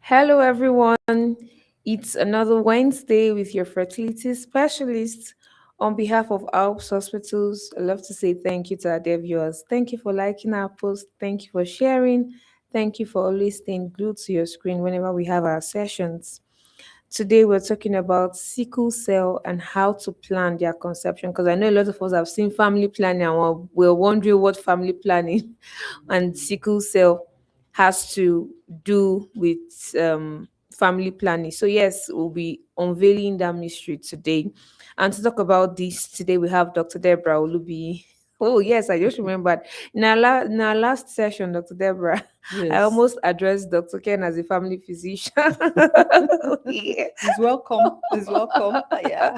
Hello, everyone. It's another Wednesday with your fertility specialist. On behalf of Alps Hospitals, I love to say thank you to our dear viewers. Thank you for liking our post. Thank you for sharing. Thank you for always staying glued to your screen whenever we have our sessions. Today, we're talking about sickle cell and how to plan their conception. Because I know a lot of us have seen family planning and we're wondering what family planning and sickle cell has to do with family planning. So, yes, we'll be unveiling that mystery today. And to talk about this today, we have Dr. Deborah Olubi. Oh, yes, I just remembered. In our last session, Dr. Deborah, I Yes. almost addressed Dr. Ken as a family physician. Yeah. He's welcome. He's welcome. Yeah.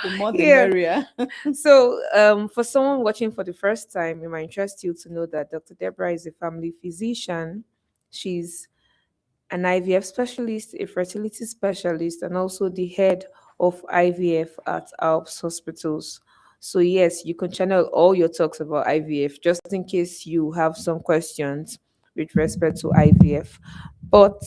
The more the Yeah. merrier. So, for someone watching for the first time, it might interest you to know that Dr. Deborah is a family physician. She's an IVF specialist, a fertility specialist, and also the head of IVF at Alps Hospitals. So, yes, you can channel all your talks about IVF just in case you have some questions with respect to IVF. But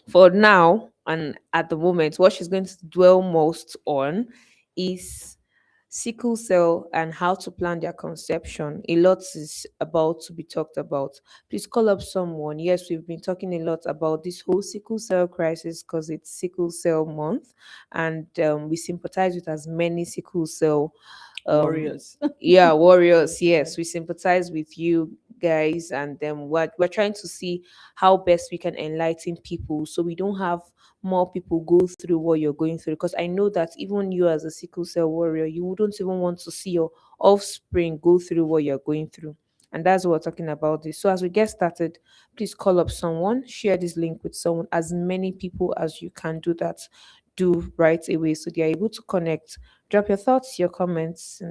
for now and at the moment, what she's going to dwell most on is sickle cell and how to plan their conception. A lot is about to be talked about. Please call up someone. Yes, we've been talking a lot about this whole sickle cell crisis because it's sickle cell month, and we sympathize with as many sickle cell um Warriors. yeah, warriors. Yeah. Yes, we sympathize with you guys, and we're trying to see how best we can enlighten people so we don't have more people go through what you're going through, because I know that even you as a sickle cell warrior, you wouldn't even want to see your offspring go through what you're going through. And that's what we're talking about this. So as we get started, please call up someone, share this link with someone, as many people as you can do that. Do right away so they are able to connect. Drop your thoughts, your comments,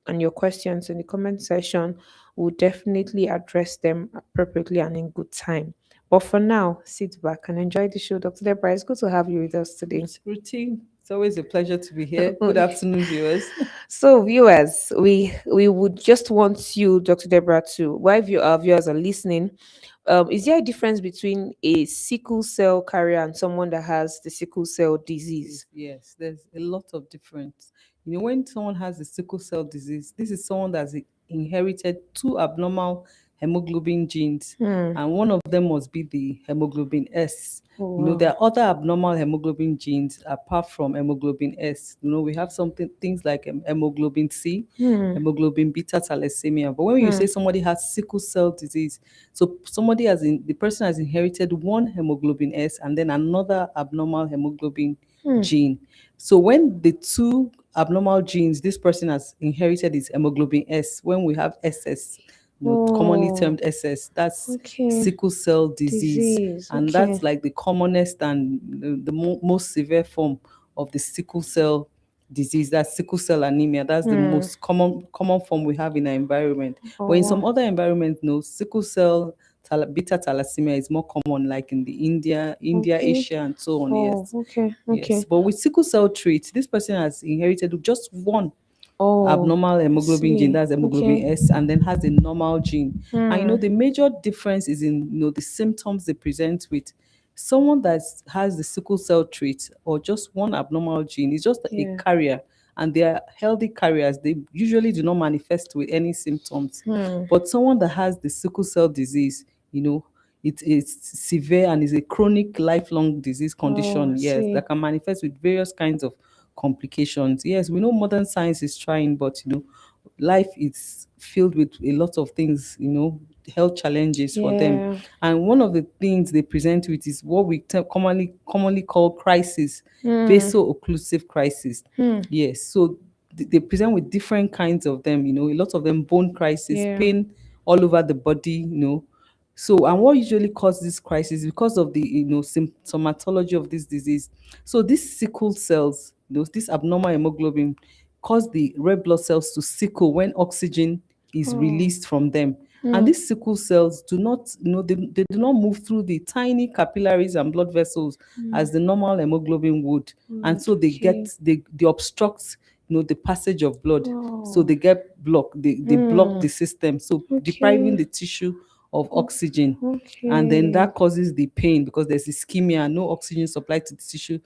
and your questions in the comment section. We'll definitely address them appropriately and in good time. But for now, sit back and enjoy the show. Dr. Deborah, it's good to have you with us today. Ruti, it's always a pleasure to be here. Good afternoon, viewers. So, viewers, we would just want you, Dr. Deborah, to while our viewers are listening, is there a difference between a sickle cell carrier and someone that has the sickle cell disease? Yes, there's a lot of difference. When someone has the sickle cell disease, this is someone that's inherited two abnormal hemoglobin genes, Hmm. and one of them must be the hemoglobin S. Oh, There wow. are other abnormal hemoglobin genes apart from hemoglobin S. We have things like hemoglobin C, Hmm. hemoglobin beta thalassemia. But when you Hmm. say somebody has sickle cell disease, so the person has inherited one hemoglobin S and then another abnormal hemoglobin Hmm. gene. So when the two abnormal genes this person has inherited is hemoglobin S, when we have SS, commonly Oh, termed SS, that's okay. sickle cell disease, Disease. and that's Okay. like the commonest and most severe form of the sickle cell disease. That's sickle cell anemia. That's the Hmm. most common form we have in our environment. But Oh, in some wow. other environments, no, sickle cell beta thalassemia is more common, like in the India, Okay. Asia, and so on. Oh, Yes, okay. yes. Okay. But with sickle cell trait, this person has inherited just one Oh, abnormal I hemoglobin gene, see. that's hemoglobin Okay. S, and then has a normal gene. And Hmm. the major difference is in the symptoms they present with. Someone that has the sickle cell trait or just one abnormal gene is just a Yeah. carrier, and they are healthy carriers. They usually do not manifest with any symptoms. Hmm. But someone that has the sickle cell disease, it is severe and is a chronic lifelong disease Oh, I condition, yes, see. that can manifest with various kinds of complications. Yes, we know modern science is trying, but life is filled with a lot of things, health challenges for them. Yeah. And one of the things they present with is what we commonly call crisis, Hmm. vaso-occlusive crisis. Hmm. Yes, so they present with different kinds of them, a lot of them bone crisis, Yeah. pain all over the body, so, and what usually causes this crisis because of the symptomatology of this disease. So these sickle cells, this abnormal hemoglobin, cause the red blood cells to sickle when oxygen is Oh. released from them. And Hmm. these sickle cells do not, they do not move through the tiny capillaries and blood vessels Hmm. as the normal hemoglobin would. And Good. so Okay. they obstruct, the passage of blood. So Oh. they get blocked, they block Hmm. the system. So depriving Okay. the tissue of oxygen, and then Okay. that causes the pain because there's ischemia, no oxygen supply to the tissue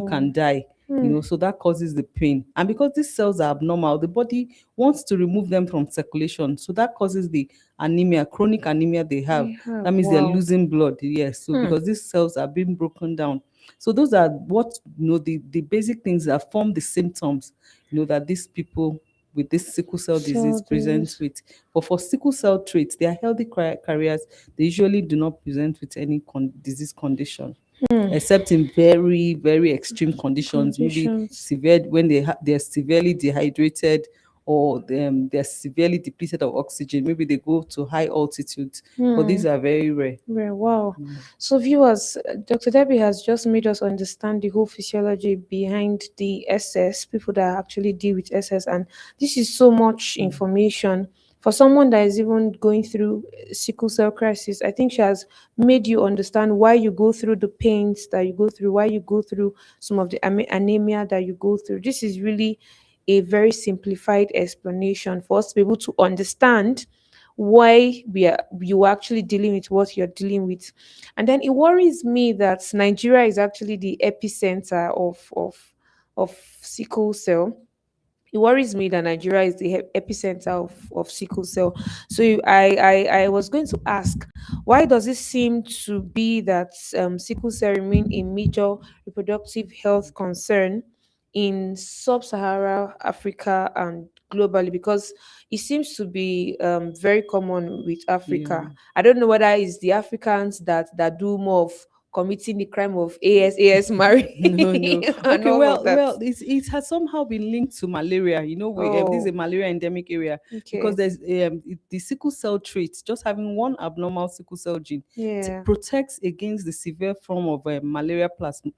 Oh. can die. Hmm. So that causes the pain. And because these cells are abnormal, the body wants to remove them from circulation. So that causes the anemia, chronic anemia they have. They have. That means they're Wow. losing blood. Yes. So Hmm. because these cells are being broken down. So those are what the basic things that form the symptoms, that these people with this sickle cell So disease present this. with. But for sickle cell traits, they are healthy carriers. They usually do not present with any disease condition, Hmm. except in very, very extreme conditions, maybe Conditions. severe when they're severely dehydrated, or they're severely depleted of oxygen. Maybe they go to high altitudes, but Hmm. these are very rare. Very wow. So, viewers, Dr. Debbie has just made us understand the whole physiology behind the SS, people that actually deal with SS. And this is so much information for someone that is even going through sickle cell crisis. I think she has made you understand why you go through the pains that you go through, why you go through some of the anemia that you go through. This is really a very simplified explanation for us to be able to understand why you are actually dealing with what you're dealing with. And then it worries me that Nigeria is actually the epicenter of sickle cell. It worries me that Nigeria is the epicenter of sickle cell. So I was going to ask, why does it seem to be that sickle cell remain a major reproductive health concern in sub-Saharan Africa and globally? Because it seems to be very common with Yeah. Africa. I don't know whether it's the Africans that do more of committing the crime of AS No, no. marrying and Okay, all of well, that. it has somehow been linked to malaria. This is a Oh, malaria endemic area because okay. there's the sickle cell trait. Just having one abnormal sickle cell gene Yeah. protects against the severe form of malaria plasma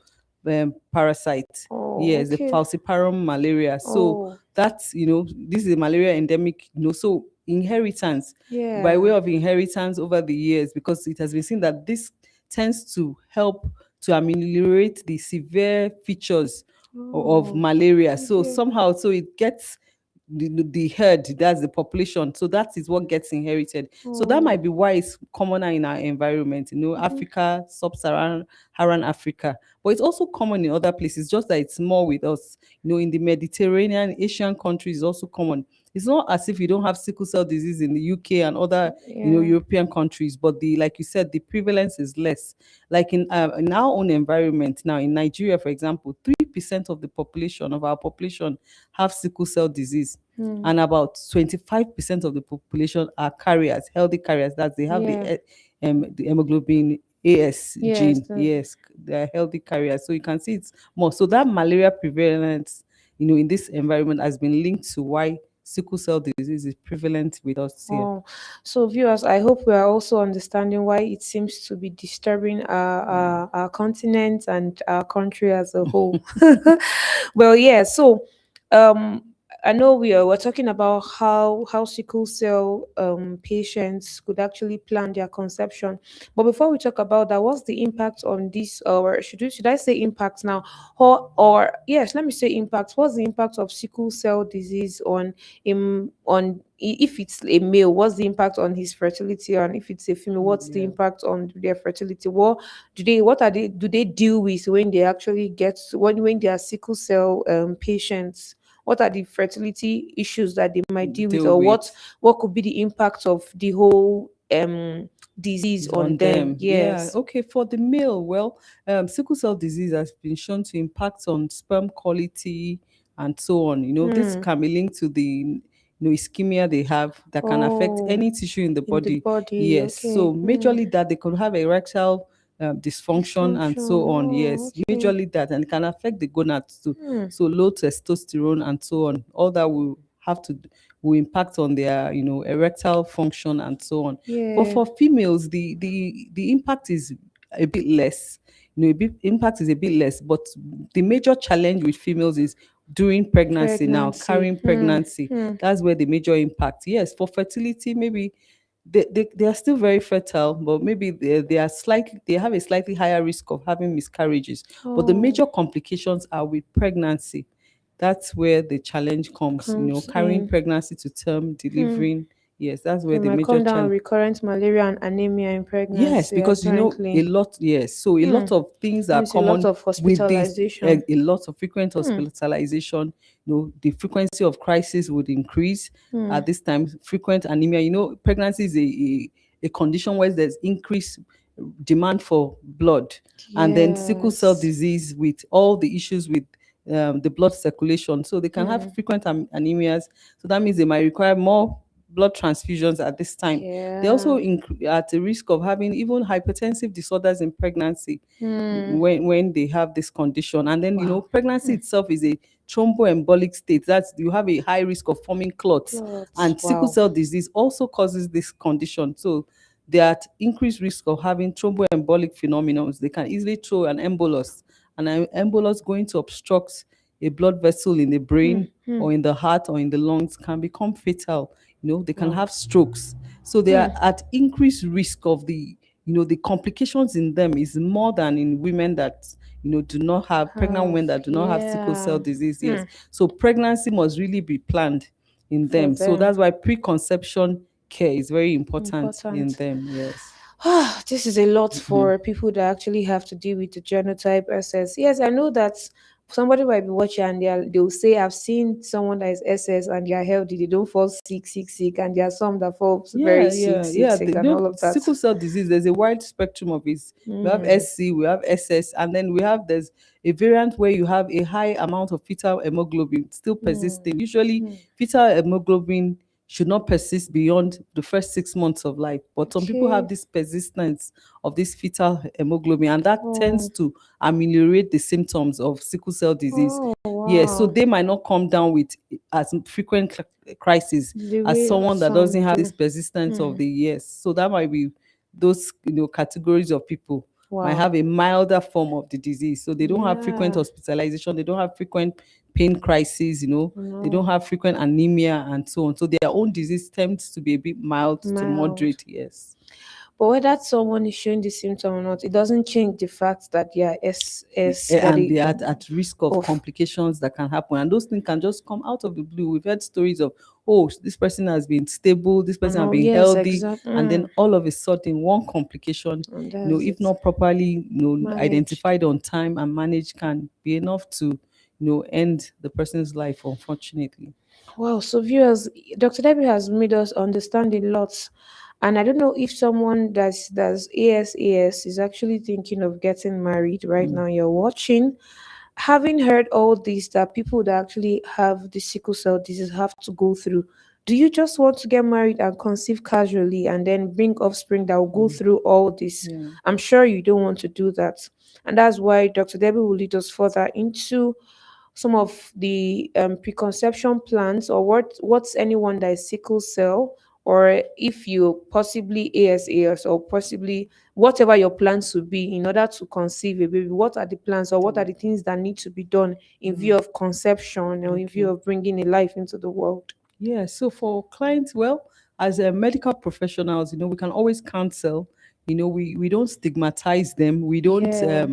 parasite. Oh, Yes, the okay. falciparum malaria. So Oh, that's this is a malaria endemic. So inheritance, by way yeah. of inheritance over the years, because it has been seen that this tends to help to ameliorate the severe features of Oh, malaria. So okay. somehow, so it gets the herd, that's the population. So that is what gets inherited. So that Oh, might be why it's commoner in our environment, mhm. Africa, sub-Saharan Africa. But it's also common in other places, just that it's more with us. In the Mediterranean, Asian countries, it's also common. It's not as if you don't have sickle cell disease in the UK and other, Yeah. European countries, but like you said, the prevalence is less. Like in our own environment now, in Nigeria, for example, 3% of the population of our population have sickle cell disease, Hmm. and about 25% of the population are carriers, healthy carriers. That they have Yeah. the hemoglobin AS Yes. gene. Yes, they are healthy carriers. So you can see it's more. So that malaria prevalence, in this environment has been linked to why sickle cell disease is prevalent with us here. Oh, so viewers, I hope we are also understanding why it seems to be disturbing our continent and our country as a whole. Well, yeah. So, um, I know we're talking about how sickle cell patients could actually plan their conception. But before we talk about that, what's the impact on this, or should I say impact now, or yes, let me say impact. What's the impact of sickle cell disease if it's a male, what's the impact on his fertility, and if it's a female, what's the Yeah. impact on their fertility? What do they deal with when they actually when they are sickle cell patients? What are the fertility issues that they might deal with, Deal or with what could be the impact of the whole disease is on on them? them. Yeah. Yes. Okay. For the male, well, sickle cell disease has been shown to impact on sperm quality and so on. This Hmm. can be linked to the ischemia they have that can affect Oh, any tissue in the in the body. body. Yes. So Okay. Hmm. majorly that they could have erectile dysfunction and so Dysfunction. on. Oh, Yes, okay. majorly that, and it can affect the gonads too. Hmm. So low testosterone and so on. All that will impact on their erectile function and so on. But Yeah. for females, the impact is a bit less. Impact is a bit less. But the major challenge with females is during pregnancy now, Pregnancy. carrying Hmm. pregnancy. Hmm. That's where the major impact. Yes, for fertility, maybe they are still very fertile, but maybe they have a slightly higher risk of having miscarriages. But the Oh, major complications are with pregnancy. That's where the challenge comes, comes carrying in. pregnancy to term, Hmm. delivering. Yes, that's So where it the might major come down with challenge. recurrent malaria and anemia in Yes, pregnancy, because a apparently. lot, yes. So a Hmm. lot of things are Means a lot common of with this, hospitalization. a lot of frequent Hmm. hospitalization. The frequency of crisis would increase Hmm. at this time. Frequent anemia. Pregnancy is a condition where there's increased demand for blood, and then sickle cell Yes. disease with all the issues with the blood circulation. So they can Hmm. have frequent anemias. So that means they might require more blood transfusions at this time. They also Yeah. at the risk of having even hypertensive disorders in pregnancy Hmm. when they have this condition. And then Wow. pregnancy itself is a thromboembolic state. That's, you have a high risk of forming clots, Clots. and sickle Wow. cell disease also causes this condition. So they are at increased risk of having thromboembolic phenomena. They can easily throw an embolus, and an embolus going to obstruct a blood vessel in the Hmm. brain Hmm. or in the heart or in the lungs, can become fatal. They can Wow. have strokes. So they Hmm. are at increased risk of the complications in them is more than in women that do not have, pregnant Have. women that do not have sickle cell Yeah. disease. Hmm. Yes. So pregnancy must really be planned in For them. So them. that's why preconception care is very important in Important. them. Yes. This is a lot Mhm. for people that actually have to deal with the genotype SS. Yes, I know that somebody might be watching and they'll say, I've seen someone that is SS and they are healthy, they don't fall sick, sick, sick, and there are some that fall very Yeah, sick, yeah, sick, yeah. sick, and all of that. Sickle cell disease, there's a wide spectrum of it. We have Mm, SC, we have SS, and then there's a variant where you have a high amount of fetal hemoglobin still mm, persisting. Usually, mm. fetal hemoglobin should not persist beyond the first 6 months of life. But some people have Okay. this persistence of this fetal hemoglobin, and that tends Oh, to ameliorate the symptoms of sickle cell disease. oh, Yes, so wow. they might not come down with as frequent crises The as way someone that some doesn't have do. this persistence of Mm, the years. So that might be those categories of people might wow. have a milder form of the disease. So they don't have frequent Yeah. hospitalization, they don't have frequent pain crises, they don't No. have frequent anemia and so on. So their own disease tends to be a bit mild to Mild. moderate, yes. But whether someone is showing the symptom or not, it doesn't change the fact that they are SS, that And they they are at risk of of complications that can happen, and those things can just come out of the blue. We've heard stories of, oh, this person has been stable, this person and has all. been Yes, healthy, exactly. and then Mm, all of a sudden one complication, and that's if it. not properly Managed. identified on time and managed, can be enough to end the person's life, unfortunately. Wow. So viewers, Dr. Debbie has made us understand a lot. And I don't know if someone that's ASAS is actually thinking of getting married right Mm, now. You're watching. Having heard all this that people that actually have the sickle cell disease have to go through, do you just want to get married and conceive casually and then bring offspring that will go mm, through all this? yeah. I'm sure you don't want to do that. And that's why Dr. Debbie will lead us further into some of the preconception plans, or what's anyone that is sickle cell, or if you possibly ASAS, or possibly whatever your plans would be in order to conceive a baby. What are the plans, or what are Mm, the things that need to be done in mm, view of conception, or in view okay. of bringing a life into the world? Yeah, so for clients, well, as medical professionals, we can always counsel. We don't stigmatize them. Yeah.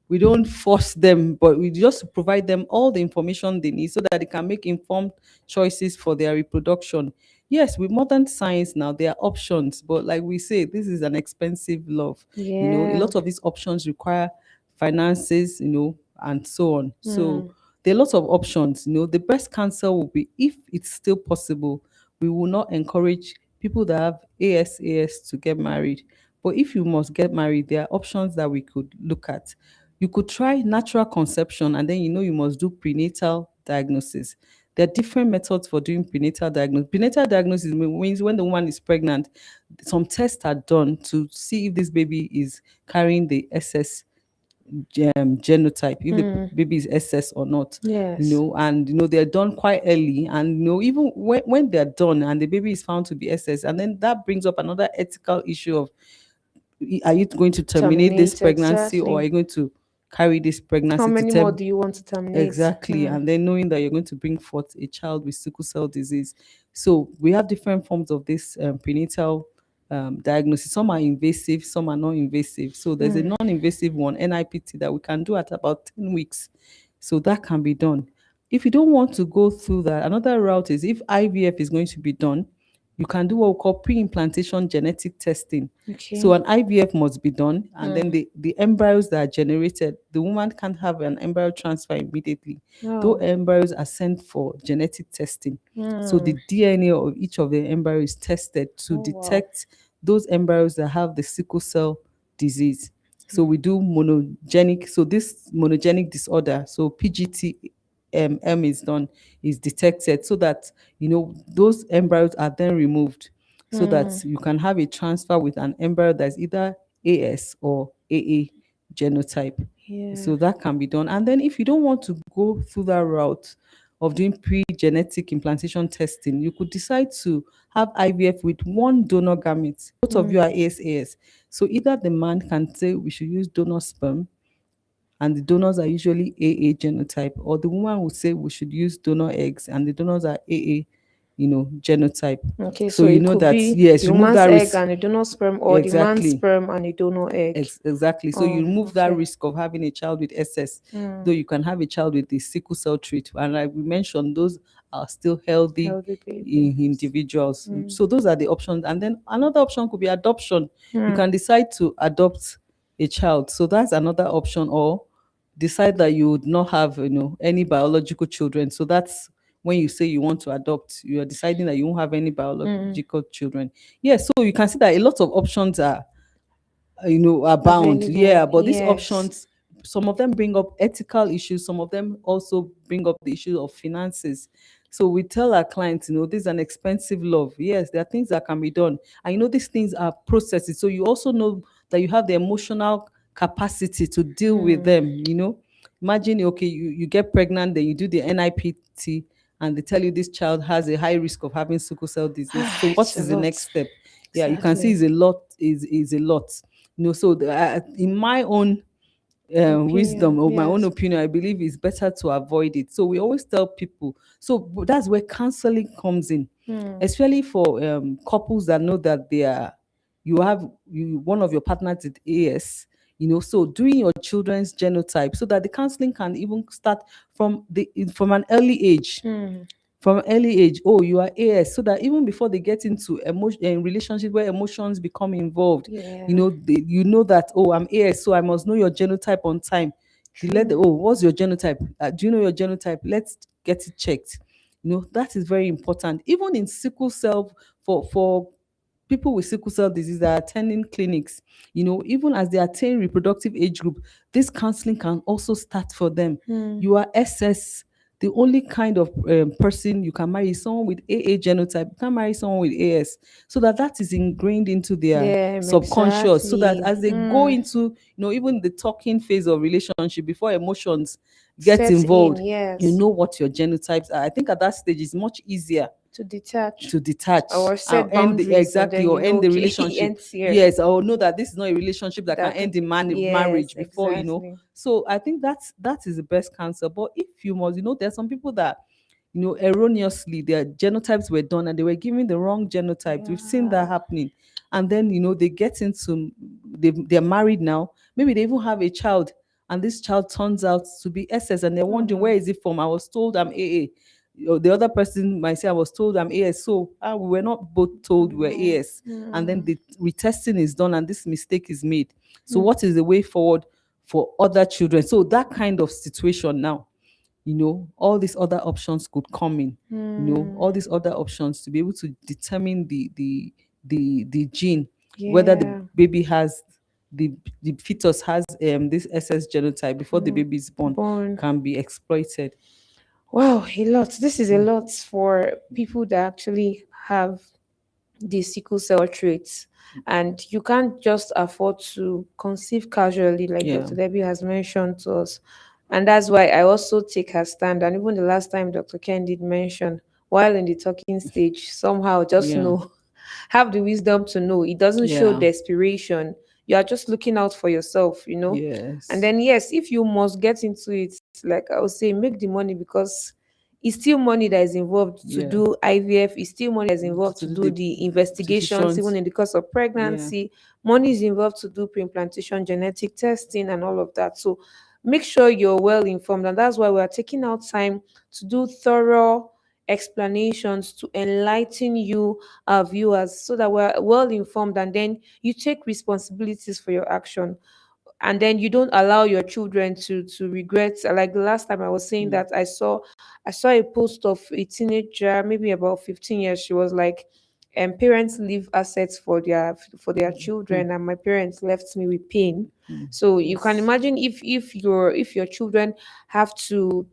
We don't force them, but we just provide them all the information they need so that they can make informed choices for their reproduction. Yes, with modern science now, there are options, but like we say, this is an expensive love. A Yeah. lot of these options require finances, and so on. So Hmm. there are lots of options. The best counsel will be, if it's still possible, we will not encourage people that have ASAS to get married. But if you must get married, there are options that we could look at. You could try natural conception, and then you must do prenatal diagnosis. There are different methods for doing prenatal diagnosis. Prenatal diagnosis means when the woman is pregnant, some tests are done to see if this baby is carrying the SS genotype, if the Hmm. baby is SS or not. Yes. And they're done quite early, and even when they're done and the baby is found to be SS, and then that brings up another ethical issue of, are you going to terminate this Terminate, pregnancy, or are exactly. you going to carry this How pregnancy to many more term? do you want to terminate? Exactly. And then knowing that you're going to bring forth a child with sickle cell disease. So we have different forms of this prenatal diagnosis. Some are invasive, some are non invasive. So there's a Hmm. non invasive one, NIPT, that we can do at about 10 weeks. So that can be done. If you don't want to go through that, another route is, if IVF is going to be done, you can do what we call pre-implantation genetic testing. So Okay. an IVF must be done, and then Mm. the embryos that are generated, the woman can't have an embryo transfer immediately. Those Oh. embryos are sent for genetic testing. So the Mm. DNA of each of the embryos is tested to Oh wow. detect those embryos that have the sickle cell disease. So we do monogenic. So this monogenic disorder, so PGT is done, is detected, so that those embryos are then removed, so that Mm. you can have a transfer with an embryo that's either AS or AA genotype. Yeah. So that can be done. And then if you don't want to go through that route of doing pre-genetic implantation testing, you could decide to have IVF with one donor gamete. Both of Mm. you are AS. So either the man can say we should use donor sperm, and the donors are usually AA genotype, or the woman would say we should use donor eggs, and the donors are AA, genotype. Okay, So so you it know could that, be yes, the remove woman's that egg risk. and a donor sperm, or the man's Exactly. sperm and a donor egg. Exactly. So Oh, you remove that okay. risk of having a child with SS, though Mm. you can have a child with the sickle cell trait. And like we mentioned, those are still healthy Healthy baby. individuals. Mm. So those are the options. And then another option could be adoption. You Mm. can decide to adopt a child. So that's another option. Or decide that you would not have, any biological children. So that's when you say you want to adopt, you are deciding that you won't have any Mm. biological children. Yes, so you can see that a lot of options are bound. Available. Yeah, but these Yes. options, some of them bring up ethical issues, some of them also bring up the issue of finances. So we tell our clients, this is an expensive love. Yes, there are things that can be done, and these things are processes, so you also know that you have the emotional capacity to deal with Mm. them. Imagine, okay, you get pregnant, then you do the NIPT, and they tell you this child has a high risk of having sickle cell disease. So what It's a is the next lot. step? Yeah, you can see Sadly. is a lot, is a lot. So in my own wisdom Opinion. or my own Yes. opinion, I believe it's better to avoid it. So we always tell people. So that's where counseling comes in, Mm. especially for couples that know that one of your partners is AS. So doing your children's genotype, so that the counseling can even start from an early age, Mm. oh, you are AS, so that even before they get into emotion relationship where emotions become involved, Yeah. you know that, oh, I'm AS, so I must know your genotype on time. True. Oh, what's your genotype? Do you know your genotype? Let's get it checked. That is very important. Even in sickle cell, for people with sickle cell disease that are attending clinics, even as they attain reproductive age group, this counseling can also start for them. Mm. You are SS. The only kind of person you can marry is someone with AA genotype. You can't marry someone with AS, so that is ingrained into their Yeah, subconscious. So that exactly. as they go Mm. into, even the talking phase of relationship, before emotions get Set in, involved, you yes. know what your genotypes are. I think at that stage it's much easier To detach to detach or and set end boundaries, and exactly, then or end the okay, it relationship. ends here. Yes, or know that this is not a relationship that can That could, end in yes, marriage before. exactly. So I think that is the best counsel. But if you must, there's some people that, erroneously their genotypes were done and they were given the wrong genotypes. We've seen that Yeah. happening. And then, they get into, they're married now. Maybe they even have a child, and this child turns out to be SS, and they're wondering, Oh. where is it from? I was told I'm AA. The other person might say, I was told I'm AS. So we were not both told we're No. AS. And then Mm. the retesting is done and this mistake is made. So Mm. what is the way forward for other children? So that kind of situation now, all these other options could come in. Mm. All these other options to be able to determine the gene, whether the Yeah. baby has the fetus has this SS genotype before the Mm. baby is born, Born. can be exploited. Wow, a lot. This is a Mm. lot for people that actually have the sickle cell traits. And you can't just afford to conceive casually, like Yeah, Dr. Debbie has mentioned to us. And that's why I also take her stand. And even the last time Dr. Ken did mention, while in the talking stage, somehow just yeah, know, have the wisdom to know. It doesn't show yeah, desperation. You are just looking out for yourself. And yes, then, yes, if you must get into it, like I would say, make the money, because it's still money that is involved to yeah. do IVF. It's still money that is involved To to do do the the investigations, even decisions. in the course of Yeah, pregnancy. Money is involved to do pre-implantation genetic testing and all of that. So make sure you're well informed, and that's why we are taking out time to do thorough explanations to enlighten you, our viewers, so that we're well informed, and then you take responsibilities for your action, and then you don't allow your children to regret. Like the last time I was saying Mm. that I saw a post of a teenager, maybe about 15 years. She was like, parents leave assets for their Mm. children, and my parents left me with pain. Mm. So you can Yes. imagine if your children have to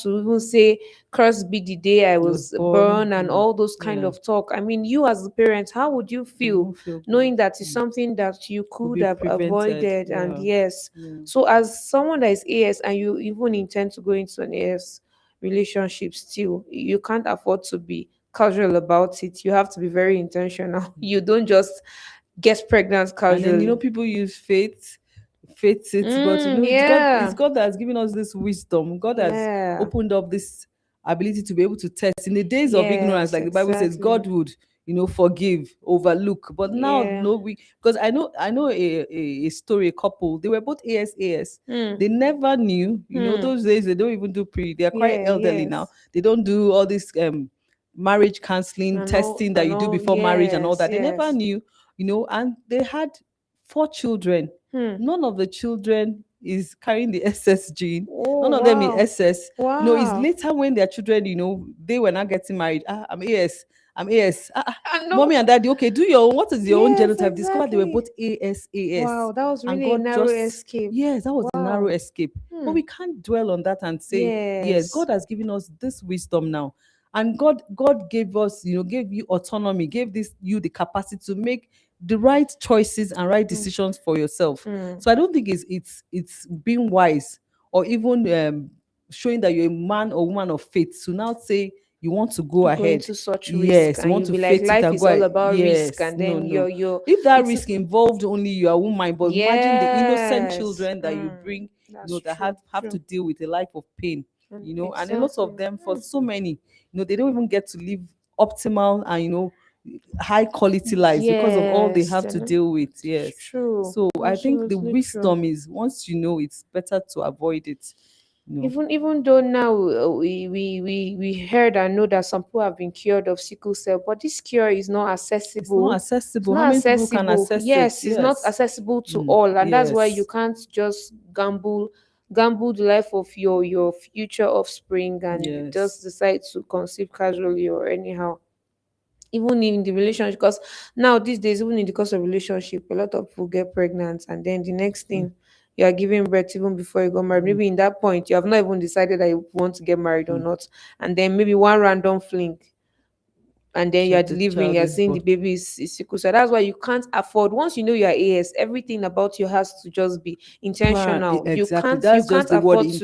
even say, "Curse be the day I It was was born. born," and all those kind Yeah. of talk. I mean, you as a parent, how would you You feel won't feel good. knowing that it's Mm. something that you Could could be have prevented. avoided? And Yeah. yes, Yeah. so as someone that is AS and you even intend to go into an AS relationship, still you can't afford to be casual about it. You have to be very intentional. You don't just get pregnant And then casually. people use faith it, but it's Yeah, God that has given us this wisdom. God has yeah, opened up this ability to be able to test. In the days of ignorance, yes, like the Bible says, God exactly. would forgive, overlook. But now, Yeah. no, we because I know a story, a couple, they were both AS. Hmm. They never knew, Hmm. those days they don't even do pre, they are quite Yeah. elderly now. Yes. They don't do all this marriage counseling And all. testing that And you do all. before marriage and all Yes. that. They never Yes. knew, and they had 4 children. Hmm. None of the children is carrying the SS gene. Oh None of them is wow. SS. It's Wow. later when their children, they were not getting married. I'm AS. I'm AS. I know. Mommy and daddy, okay, do your own. What is your own Yes. genotype? Discovered they were both Exactly. AS. Wow. That was And really a God narrow just, escape. yes, that was a narrow Wow. escape. But Hmm. we can't dwell on that and say, yes, Yes. God has given us this wisdom now. And God gave us, gave you autonomy, gave this you the capacity to make the right choices and right Hmm. decisions for yourself. Hmm. So I don't think it's being wise or even showing that you're a man or woman of faith to now say you want to go Go ahead. into such risk, Yes, you and want you'll to be like, faith it life and is go all ahead. about risk, Yes, and no, then no. you're If that it's risk involved only your own mind, but imagine the innocent yes. children that you Hmm. bring, That's that have to true. deal with a life of pain, and a lot of Exactly. them, for Hmm. so many, they don't even get to live optimal and high quality lives because of all they Yes, have to then deal with. it's Yes. true. So I think the Absolutely true. wisdom is, once it's better to avoid it. you know Even though now we heard and know that some people have been cured of sickle cell, but this cure is not it's not accessible. It's accessible. How not many people can accessible. access it? Yes, it's not Yes. accessible to all, and that's why you Yes. can't just gamble the life of your future offspring and just Yes. decide to conceive casually or anyhow. Even in the relationship, because now these days, even in the course of relationship, a lot of people get pregnant, and then the next Mm, thing, you are giving birth even before you got married. mm, Maybe in that point you have not even decided that you want to get married or mm. not, and then maybe one random fling, and then you are The delivering, child you're is seeing the born. baby is sickle. So that's why you can't afford, once you know you're AS, everything about you has to just be intentional. you Exactly. can't you That's just can't the word afford to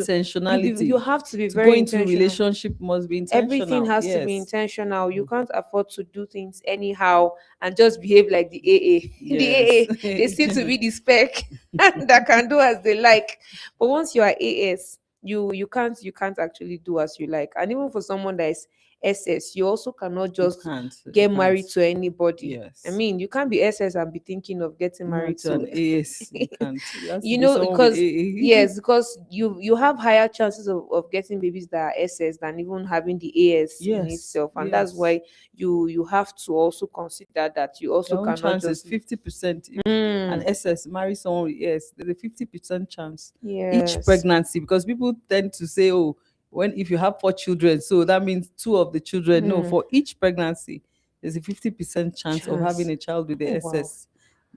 you intentionality. have to be To go very into intentional. relationship must be Everything intentional. has to be Yes. intentional. You Mm, can't afford to do things anyhow and just behave like the AA. The yes. AA, they seem to be the spec that can do as they like. But once you are AS, you can't actually do as you like. And even for someone that is SS, you also cannot You just can't. You get can't. married to anybody. I Yes. mean, you can't be SS and be thinking of getting Married married to an to AS. You can't. It has to you be know, someone with because AA. yes, because you have higher chances of getting babies that are SS than even having the AS in Yes. itself, and that's Yes. why you have to also consider that you also Your own cannot chance is just 50%. If an mm, SS marry someone with AS, there's a 50% chance each yes, pregnancy, because people tend to say, oh, when if you have 4 children, so that means two of the children. No, mm, for each pregnancy, there's a 50% chance of having chance. a child with the Oh wow. SS,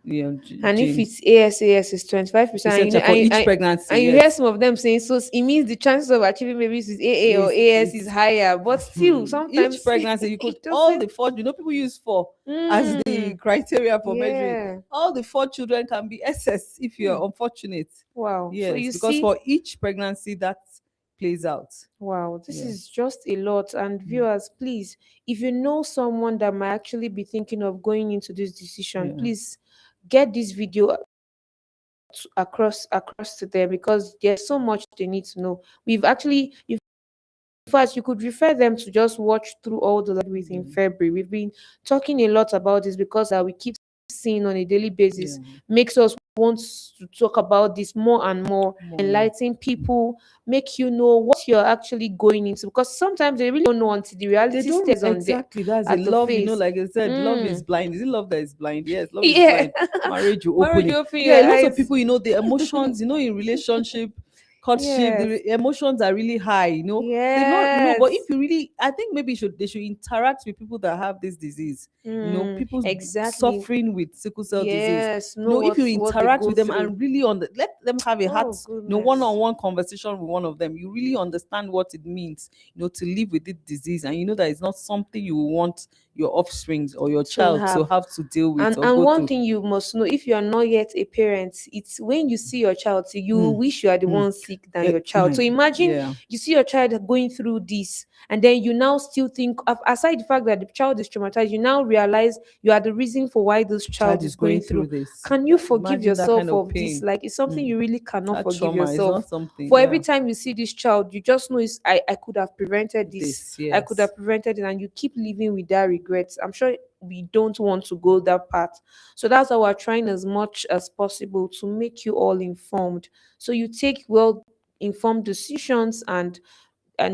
And if gene. it's AS is 25%, and Percent for each pregnancy, and you hear yes. some of them saying, so it means the chances of achieving babies with AA or Is AS is it's higher, but still each sometimes pregnancy you could it all doesn't. the four, people use four as the Mm, criteria for measuring. yeah. All the 4 children can be SS if Hmm. you're unfortunate. Wow. So Yes, you because see, for each pregnancy that plays out. wow, this Yeah. is just a lot. And Mm. viewers, please, if you know someone that might actually be thinking of going into this decision, Yeah. please get this video across to them, because there's so much they need to know. In fact, you could refer them to just watch through all the live Yeah. within February. We've been talking a lot about this because we keep seeing on a daily basis Yeah. makes us wants to talk about this more and more, More, yeah. enlighten people, make you know what you're actually going into, because sometimes they really don't know until the They reality don't stares on the exactly. That's a at the love, face. like I said, love is Mm. blind. Is it love that is blind? Yes, love is Yeah. blind. Marriage will open Marriage, it. open Yeah, your a lot of eyes. people, the emotions, in relationship, courtship, the Yes. emotions are really high. They've not, but if Yes. you really, I think maybe they should interact with people that have this disease. Mm, People exactly. suffering with sickle cell disease. Yes. Know If you what they interact go with them through. and really let them have a heart, Oh goodness. one-on-one conversation with one of them, you really understand what it means, to live with this disease, and you know that it's not something you want your offsprings or your To child to have. have to deal with or And go one through. thing you must know, if you are not yet a parent, it's when you see your child, so you Mm, wish you are the mm. one sick than your child. My, So imagine yeah, you see your child going through this, and then you now still think of, aside the fact that the child is traumatized, you now realize you are the reason for why this child child is is going going through through. this. Can you forgive Imagine that kind yourself of of this? pain. Like, it's something Mm. you really cannot That forgive trauma is not yourself. something. For every Yeah, time you see this child, you just know it's, I could have prevented this. this, I could yes. have prevented it, and you keep living with that regret. I'm sure we don't want to go that path. So that's why we're trying as much as possible to make you all informed. So you take well informed decisions and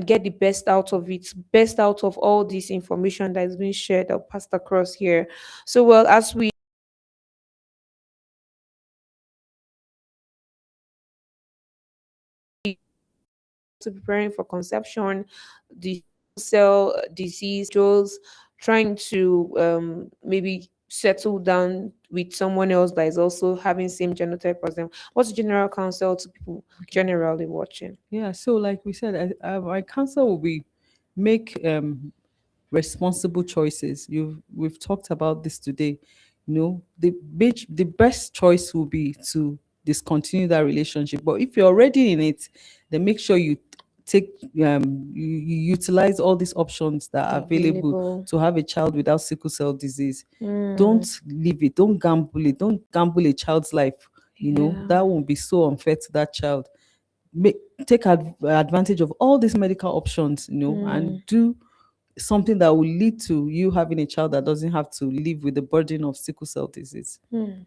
get the best out of it, best out of all this information that is being shared or passed across here. So well, as we to preparing for conception, the cell disease, those trying to maybe settle down with someone else that is also having same genotype as them. What's general counsel to people generally watching? Yeah, so like we said, my counsel will be make responsible choices. We've talked about this today. The best choice will be to discontinue that relationship. But if you're already in it, then make sure you take you utilize all these options that are available Available. to have a child without sickle cell disease. Mm, Don't leave it. Don't gamble it. Don't gamble a child's life. yeah. That won't be so unfair to that child. Make take advantage of all these medical options, and Mm, do something that will lead to you having a child that doesn't have to live with the burden of sickle cell disease. mm.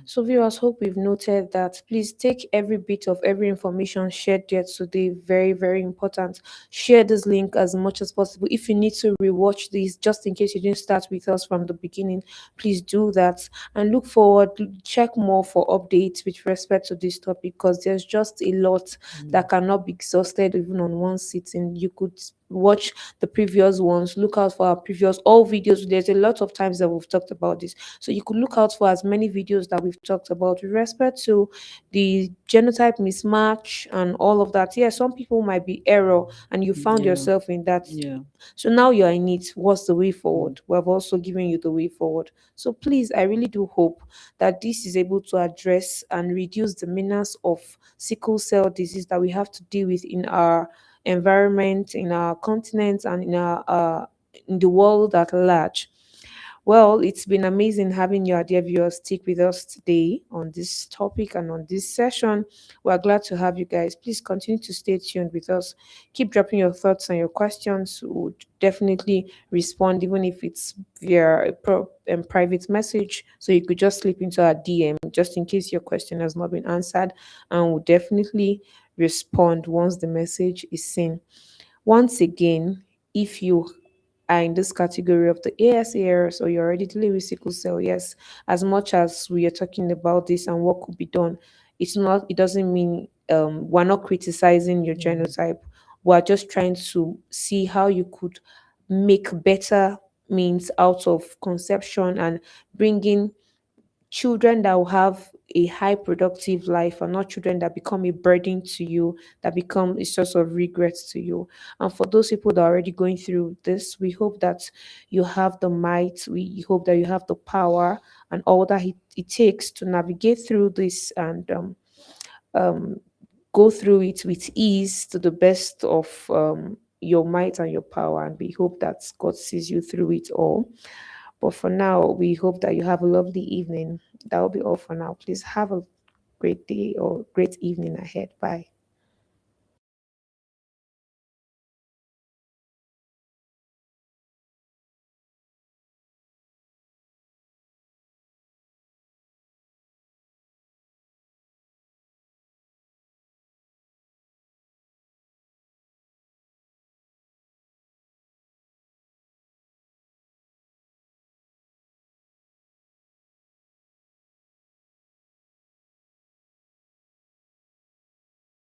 So, viewers, hope we've noted that. Please take every bit of every information shared here today. Very, very important. Share this link as much as possible. If you need to rewatch this, just in case you didn't start with us from the beginning, please do that. And look forward, check more for updates with respect to this topic, because there's just a lot that cannot be exhausted even on one sitting. You could watch the previous ones, look out for our previous all videos. There's a lot of times that we've talked about this, so you could look out for as many videos that we've talked about with respect to the genotype mismatch and all of that. Yeah, some people might be error and you found Yeah, yourself in that. yeah. So now you're in it. What's the way Mm. forward? We have also given you the way forward. So please, I really do hope that this is able to address and reduce the menace of sickle cell disease that we have to deal with in our environment, in our continent, and in the world at large. Well, it's been amazing having your dear viewers stick with us today on this topic and on this session. We're glad to have you guys. Please continue to stay tuned with us. Keep dropping your thoughts and your questions. We would definitely respond, even if it's via a private message. So you could just slip into our DM just in case your question has not been answered, and we'll definitely respond once the message is seen. Once again, if you are in this category of the ASARs or you're already dealing with sickle cell, yes, as much as we are talking about this and what could be done, it doesn't mean we're not criticizing your Yeah. genotype. We're just trying to see how you could make better means out of conception and bringing children that will have a high productive life, and not children that become a burden to you, that become a source of regret to you. And for those people that are already going through this, we hope that you have the might, we hope that you have the power and all that it takes to navigate through this and um, go through it with ease to the best of your might and your power. And we hope that God sees you through it all. But for now, we hope that you have a lovely evening. That will be all for now. Please have a great day or great evening ahead. Bye.